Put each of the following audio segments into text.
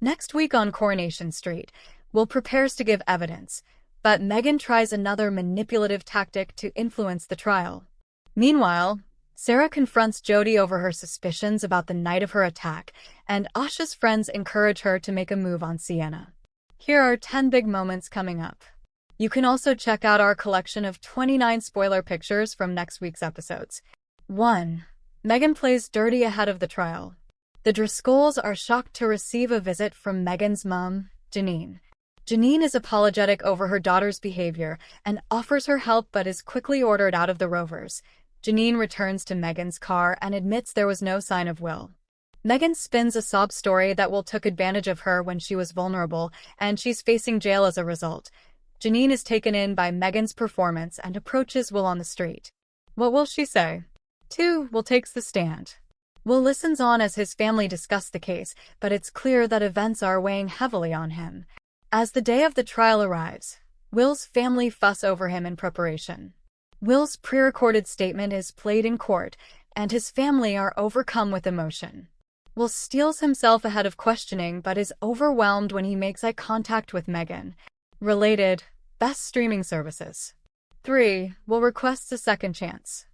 Next week on Coronation Street, Will prepares to give evidence, but Meghan tries another manipulative tactic to influence the trial. Meanwhile, Sarah confronts Jody over her suspicions about the night of her attack, and Asha's friends encourage her to make a move on Sienna. Here are 10 big moments coming up. You can also check out our collection of 29 spoiler pictures from next week's episodes. 1. Meghan plays dirty ahead of the trial. The Driscolls are shocked to receive a visit from Meghan's mom, Janine. Janine is apologetic over her daughter's behavior and offers her help but is quickly ordered out of the Rovers. Janine returns to Meghan's car and admits there was no sign of Will. Meghan spins a sob story that Will took advantage of her when she was vulnerable, and she's facing jail as a result. Janine is taken in by Meghan's performance and approaches Will on the street. What will she say? 2. Will takes the stand. Will listens on as his family discuss the case, but it's clear that events are weighing heavily on him. As the day of the trial arrives, Will's family fuss over him in preparation. Will's pre-recorded statement is played in court, and his family are overcome with emotion. Will steels himself ahead of questioning but is overwhelmed when he makes eye contact with Meghan. Related, best streaming services. 3. Will requests a second chance.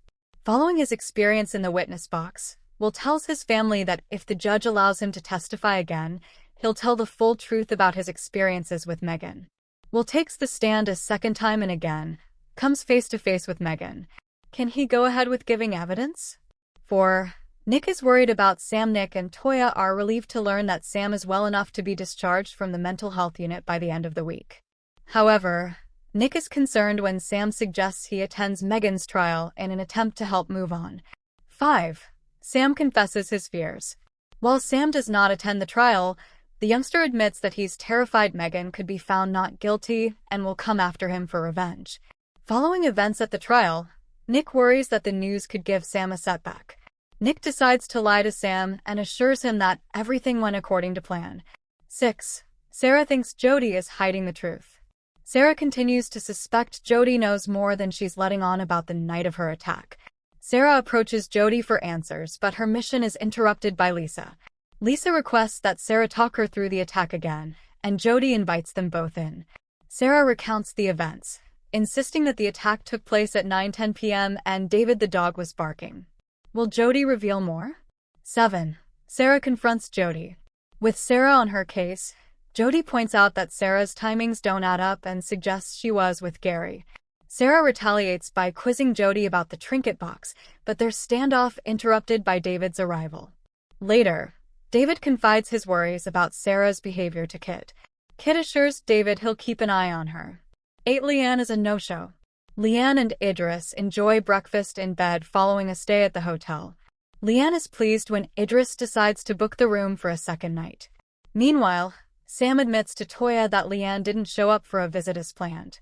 Following his experience in the witness box, Will tells his family that if the judge allows him to testify again, he'll tell the full truth about his experiences with Meghan. Will takes the stand a second time and again, comes face-to-face with Meghan. Can he go ahead with giving evidence? 4. Nick is worried about Sam. Nick and Toya are relieved to learn that Sam is well enough to be discharged from the mental health unit by the end of the week. However, Nick is concerned when Sam suggests he attends Meghan's trial in an attempt to help move on. 5. Sam confesses his fears. While Sam does not attend the trial, the youngster admits that he's terrified Meghan could be found not guilty and will come after him for revenge. Following events at the trial, Nick worries that the news could give Sam a setback. Nick decides to lie to Sam and assures him that everything went according to plan. 6. Sarah thinks Jody is hiding the truth. Sarah continues to suspect Jody knows more than she's letting on about the night of her attack. Sarah approaches Jody for answers, but her mission is interrupted by Lisa. Lisa requests that Sarah talk her through the attack again, and Jody invites them both in. Sarah recounts the events, insisting that the attack took place at 9:10 p.m. and David the dog was barking. Will Jody reveal more? 7. Sarah confronts Jody. With Sarah on her case, Jody points out that Sarah's timings don't add up and suggests she was with Gary. Sarah retaliates by quizzing Jody about the trinket box, but their standoff interrupted by David's arrival. Later, David confides his worries about Sarah's behavior to Kit. Kit assures David he'll keep an eye on her. 8. Leanne is a no-show. Leanne and Idris enjoy breakfast in bed following a stay at the hotel. Leanne is pleased when Idris decides to book the room for a second night. Meanwhile, Sam admits to Toya that Leanne didn't show up for a visit as planned.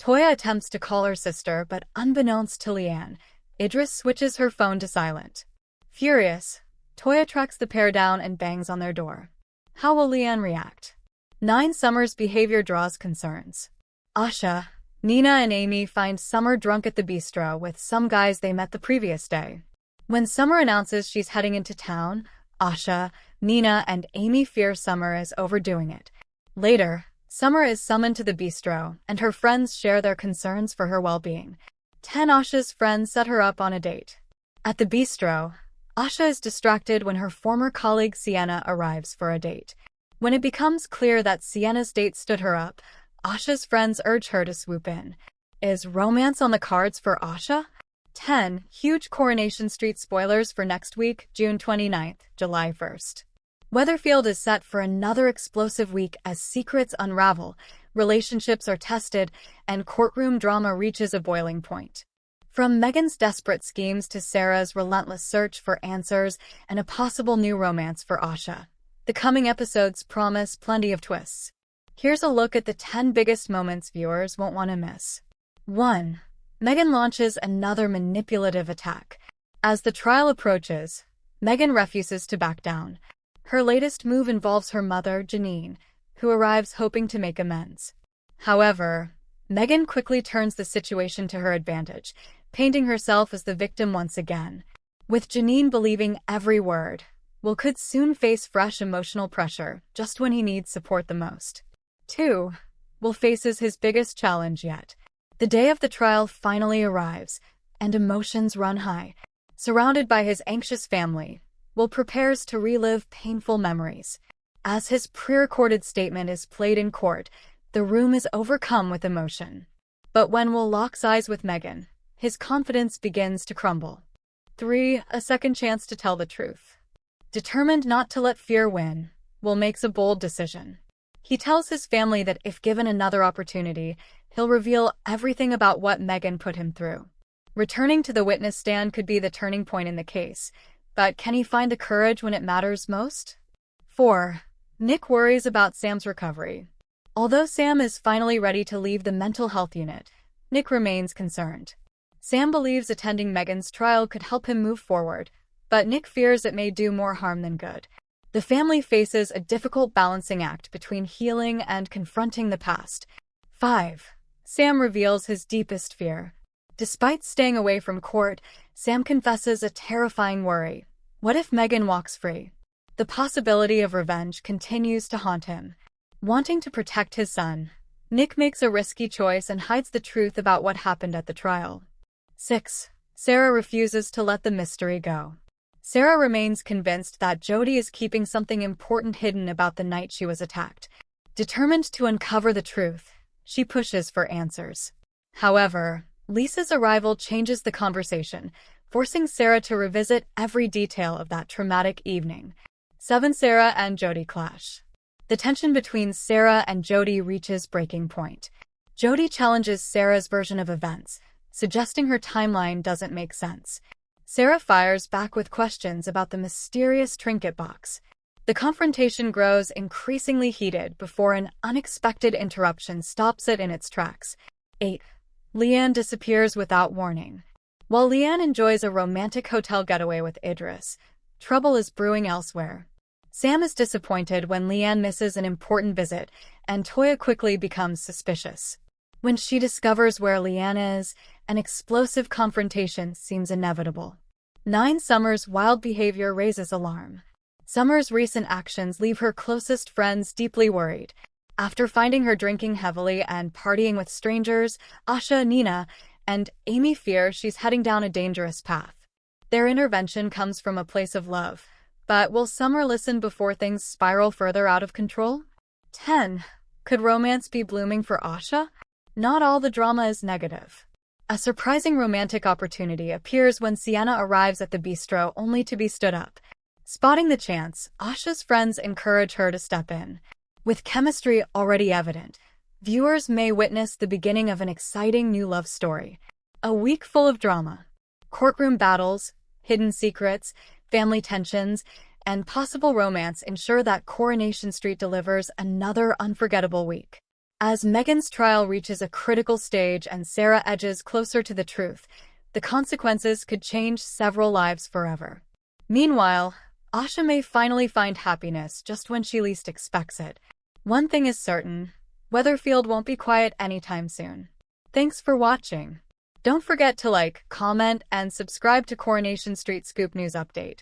Toya attempts to call her sister, but unbeknownst to Leanne, Idris switches her phone to silent. Furious, Toya tracks the pair down and bangs on their door. How will Leanne react? 9. Summer's behavior draws concerns. Asha, Nina and Amy find Summer drunk at the bistro with some guys they met the previous day. When Summer announces she's heading into town, Asha, Nina, and Amy fear Summer is overdoing it. Later, Summer is summoned to the bistro, and her friends share their concerns for her well-being. 10. Asha's friends set her up on a date. At the bistro, Asha is distracted when her former colleague Sienna arrives for a date. When it becomes clear that Sienna's date stood her up, Asha's friends urge her to swoop in. Is romance on the cards for Asha? 10. Huge Coronation Street spoilers for next week, June 29th, July 1st. Weatherfield is set for another explosive week as secrets unravel, relationships are tested, and courtroom drama reaches a boiling point. From Meghan's desperate schemes to Sarah's relentless search for answers and a possible new romance for Asha, the coming episodes promise plenty of twists. Here's a look at the 10 biggest moments viewers won't want to miss. 1. Meghan launches another manipulative attack. As the trial approaches, Meghan refuses to back down. Her latest move involves her mother, Janine, who arrives hoping to make amends. However, Meghan quickly turns the situation to her advantage, painting herself as the victim once again. With Janine believing every word, could soon face fresh emotional pressure just when he needs support the most. 2. Will faces his biggest challenge yet. The day of the trial finally arrives, and emotions run high. Surrounded by his anxious family, Will prepares to relive painful memories. As his pre-recorded statement is played in court, the room is overcome with emotion. But when Will locks eyes with Megan, his confidence begins to crumble. 3. A second chance to tell the truth. Determined not to let fear win, Will makes a bold decision. He tells his family that if given another opportunity, he'll reveal everything about what Megan put him through. Returning to the witness stand could be the turning point in the case, but can he find the courage when it matters most? 4. Nick worries about Sam's recovery. Although Sam is finally ready to leave the mental health unit, Nick remains concerned. Sam believes attending Megan's trial could help him move forward, but Nick fears it may do more harm than good. The family faces a difficult balancing act between healing and confronting the past. 5. Sam reveals his deepest fear. Despite staying away from court, Sam confesses a terrifying worry. What if Megan walks free? The possibility of revenge continues to haunt him. Wanting to protect his son, Nick makes a risky choice and hides the truth about what happened at the trial. 6. Sarah refuses to let the mystery go. Sarah remains convinced that Jody is keeping something important hidden about the night she was attacked. Determined to uncover the truth, she pushes for answers. However, Lisa's arrival changes the conversation, forcing Sarah to revisit every detail of that traumatic evening. 7. Sarah and Jody clash. The tension between Sarah and Jody reaches breaking point. Jody challenges Sarah's version of events, suggesting her timeline doesn't make sense. Sarah fires back with questions about the mysterious trinket box. The confrontation grows increasingly heated before an unexpected interruption stops it in its tracks. 8. Leanne disappears without warning. While Leanne enjoys a romantic hotel getaway with Idris, trouble is brewing elsewhere. Sam is disappointed when Leanne misses an important visit, and Toya quickly becomes suspicious. When she discovers where Leanne is, an explosive confrontation seems inevitable. 9. Summer's wild behavior raises alarm. Summer's recent actions leave her closest friends deeply worried. After finding her drinking heavily and partying with strangers, Asha, Nina, and Amy fear she's heading down a dangerous path. Their intervention comes from a place of love. But will Summer listen before things spiral further out of control? 10. Could romance be blooming for Asha? Not all the drama is negative. A surprising romantic opportunity appears when Sienna arrives at the bistro only to be stood up. Spotting the chance, Asha's friends encourage her to step in. With chemistry already evident, viewers may witness the beginning of an exciting new love story. A week full of drama. Courtroom battles, hidden secrets, family tensions, and possible romance ensure that Coronation Street delivers another unforgettable week. As Megan's trial reaches a critical stage and Sarah edges closer to the truth, the consequences could change several lives forever. Meanwhile, Asha may finally find happiness just when she least expects it. One thing is certain, Weatherfield won't be quiet anytime soon. Thanks for watching. Don't forget to like, comment, and subscribe to Coronation Street Scoop News Update.